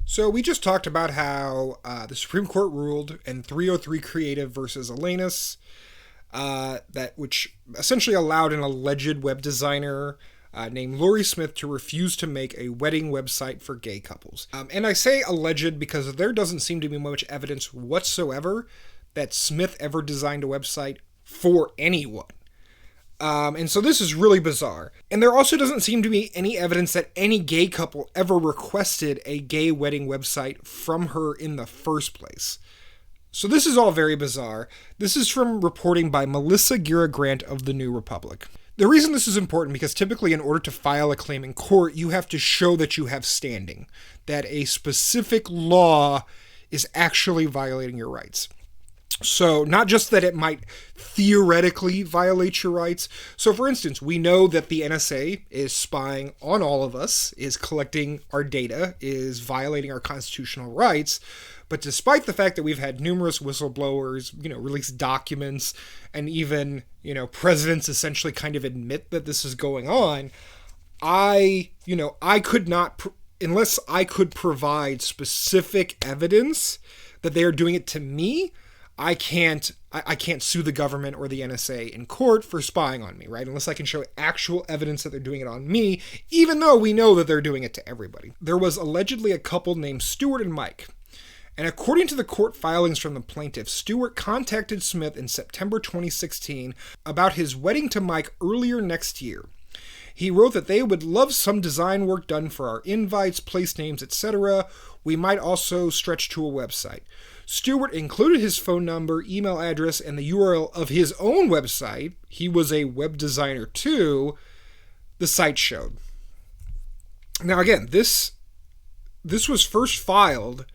So we just talked about how the Supreme Court ruled in 303 Creative versus Alanus, which essentially allowed an alleged web designer named Lori Smith to refuse to make a wedding website for gay couples. And I say alleged because there doesn't seem to be much evidence whatsoever that Smith ever designed a website for anyone. And so this is really bizarre. And there also doesn't seem to be any evidence that any gay couple ever requested a gay wedding website from her in the first place. So this is all very bizarre. This is from reporting by Melissa Gira-Grant of the New Republic. The reason this is important because typically in order to file a claim in court, you have to show that you have standing, that a specific law is actually violating your rights. So not just that it might theoretically violate your rights. So for instance, we know that the NSA is spying on all of us, is collecting our data, is violating our constitutional rights. But despite the fact that we've had numerous whistleblowers, release documents, and even, presidents essentially kind of admit that this is going on, I could not, unless I could provide specific evidence that they are doing it to me, I can't sue the government or the NSA in court for spying on me, right? Unless I can show actual evidence that they're doing it on me, even though we know that they're doing it to everybody. There was allegedly a couple named Stuart and Mike. And according to the court filings from the plaintiff, Stuart contacted Smith in September 2016 about his wedding to Mike earlier next year. He wrote that they would love some design work done for our invites, place names, etc. We might also stretch to a website. Stuart included his phone number, email address, and the URL of his own website. He was a web designer too, the site showed. Now again, this was first filed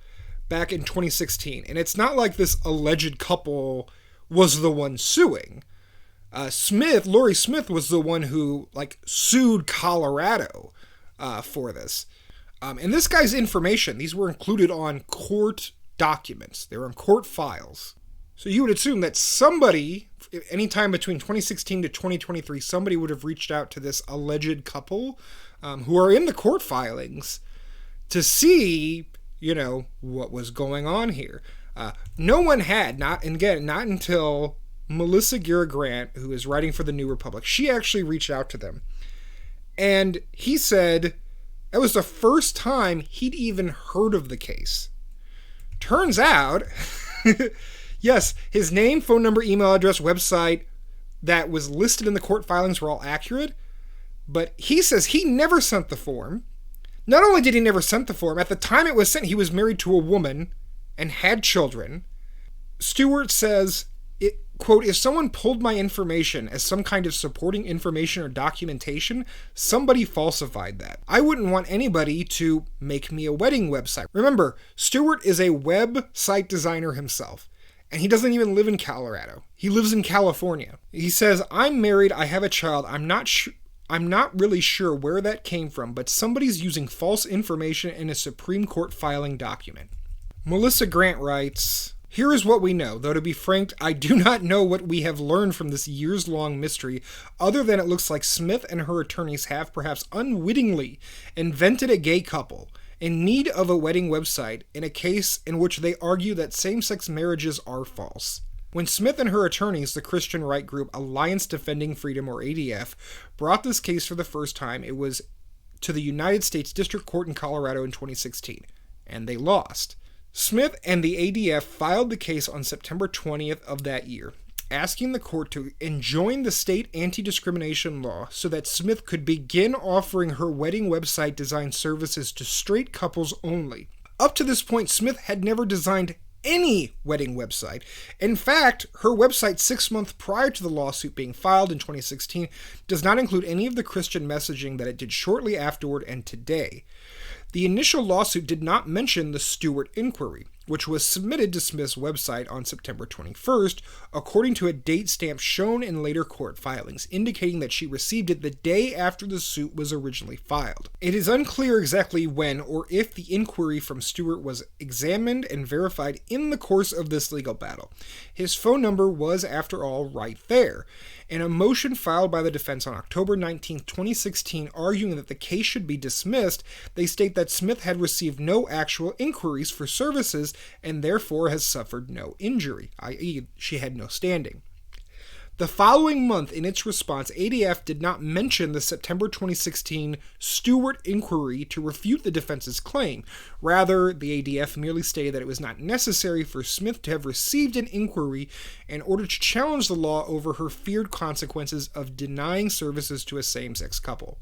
back in 2016, and it's not like this alleged couple was the one suing. Lori Smith was the one who sued Colorado for this. And this guy's information, these were included on court documents. They were in court files. So you would assume that somebody, anytime between 2016 to 2023, somebody would have reached out to this alleged couple who are in the court filings to see, what was going on here. No one had, not until Melissa Gira-Grant, who is writing for the New Republic, she actually reached out to them. And he said that was the first time he'd even heard of the case. Turns out, yes, his name, phone number, email address, website that was listed in the court filings were all accurate, but he says he never sent the form. Not only did he never send the form, at the time it was sent, he was married to a woman and had children. Stewart says, quote, if someone pulled my information as some kind of supporting information or documentation, somebody falsified that. I wouldn't want anybody to make me a wedding website. Remember, Stewart is a website designer himself, and he doesn't even live in Colorado. He lives in California. He says, I'm married, I have a child, I'm not really sure where that came from, but somebody's using false information in a Supreme Court filing document. Melissa Grant writes, here is what we know, though to be frank, I do not know what we have learned from this years-long mystery, other than it looks like Smith and her attorneys have perhaps unwittingly invented a gay couple in need of a wedding website in a case in which they argue that same-sex marriages are false. When Smith and her attorneys, the Christian right group Alliance Defending Freedom, or ADF, brought this case for the first time, it was to the United States District Court in Colorado in 2016, and they lost. Smith and the ADF filed the case on September 20th of that year, asking the court to enjoin the state anti-discrimination law so that Smith could begin offering her wedding website design services to straight couples only. Up to this point, Smith had never designed any wedding website. In fact, her website 6 months prior to the lawsuit being filed in 2016 does not include any of the Christian messaging that it did shortly afterward and today. The initial lawsuit did not mention the Stewart inquiry, which was submitted to Smith's website on September 21st, according to a date stamp shown in later court filings, indicating that she received it the day after the suit was originally filed. It is unclear exactly when or if the inquiry from Stewart was examined and verified in the course of this legal battle. His phone number was, after all, right there. In a motion filed by the defense on October 19, 2016, arguing that the case should be dismissed, they state that Smith had received no actual inquiries for services and therefore has suffered no injury, i.e., she had no standing. The following month, in its response, ADF did not mention the September 2016 Stewart inquiry to refute the defense's claim. Rather, the ADF merely stated that it was not necessary for Smith to have received an inquiry in order to challenge the law over her feared consequences of denying services to a same-sex couple.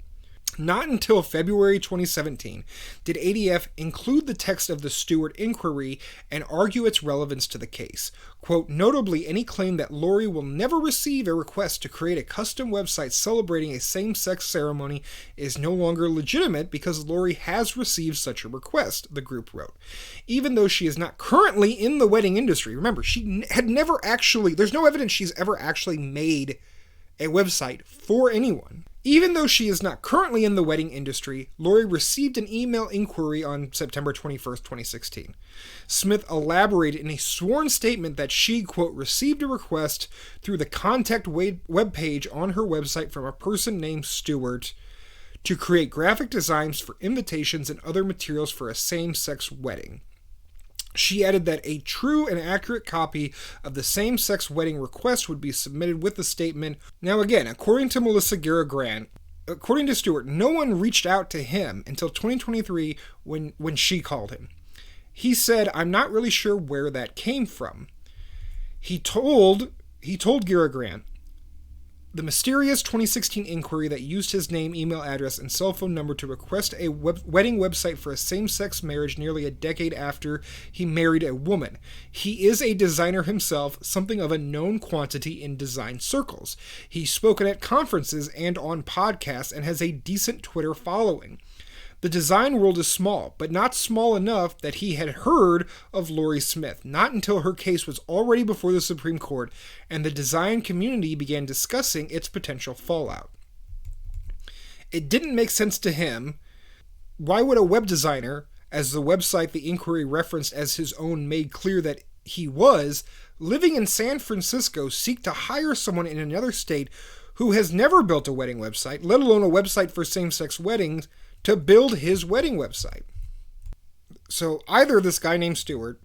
Not until February 2017 did ADF include the text of the Stewart inquiry and argue its relevance to the case. Quote, notably, any claim that Lori will never receive a request to create a custom website celebrating a same-sex ceremony is no longer legitimate because Lori has received such a request, the group wrote. Even though she is not currently in the wedding industry, remember, she had never actually, there's no evidence she's ever actually made a website for anyone. Even though she is not currently in the wedding industry, Lori received an email inquiry on September 21st, 2016. Smith elaborated in a sworn statement that she, quote, received a request through the contact webpage on her website from a person named Stewart to create graphic designs for invitations and other materials for a same-sex wedding. She added that a true and accurate copy of the same-sex wedding request would be submitted with the statement. Now again, according to Melissa Guerra-Grant, according to Stewart, no one reached out to him until 2023 when she called him. He said, I'm not really sure where that came from. He told Guerra-Grant, the mysterious 2016 inquiry that used his name, email address, and cell phone number to request a wedding website for a same-sex marriage nearly a decade after he married a woman. He is a designer himself, something of a known quantity in design circles. He's spoken at conferences and on podcasts and has a decent Twitter following. The design world is small, but not small enough that he had heard of Lori Smith, not until her case was already before the Supreme Court and the design community began discussing its potential fallout. It didn't make sense to him. Why would a web designer, as the website the inquiry referenced as his own made clear that he was, living in San Francisco, seek to hire someone in another state who has never built a wedding website, let alone a website for same-sex weddings, to build his wedding website? So either this guy named Stewart,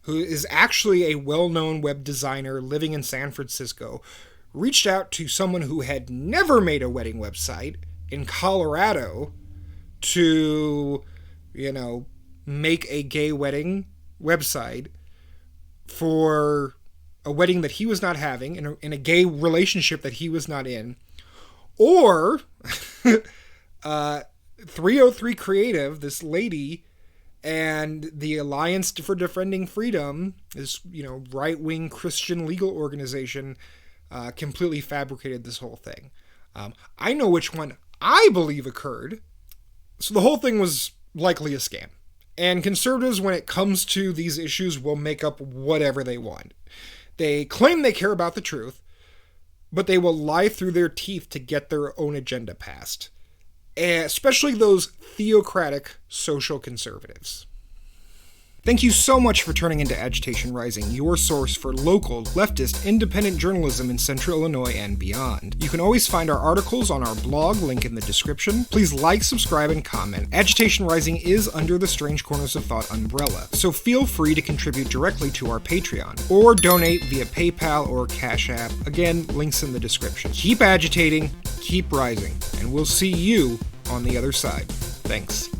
who is actually a well-known web designer living in San Francisco, reached out to someone who had never made a wedding website in Colorado to, make a gay wedding website for a wedding that he was not having, in a gay relationship that he was not in, or 303 Creative, this lady, and the Alliance for Defending Freedom, this, right-wing Christian legal organization, completely fabricated this whole thing. I know which one I believe occurred. So the whole thing was likely a scam. And conservatives, when it comes to these issues, will make up whatever they want. They claim they care about the truth, but they will lie through their teeth to get their own agenda passed. Especially those theocratic social conservatives. Thank you so much for turning into Agitation Rising, your source for local, leftist, independent journalism in Central Illinois and beyond. You can always find our articles on our blog, link in the description. Please like, subscribe, and comment. Agitation Rising is under the Strange Corners of Thought umbrella, so feel free to contribute directly to our Patreon, or donate via PayPal or Cash App. Again, links in the description. Keep agitating, keep rising, and we'll see you on the other side. Thanks.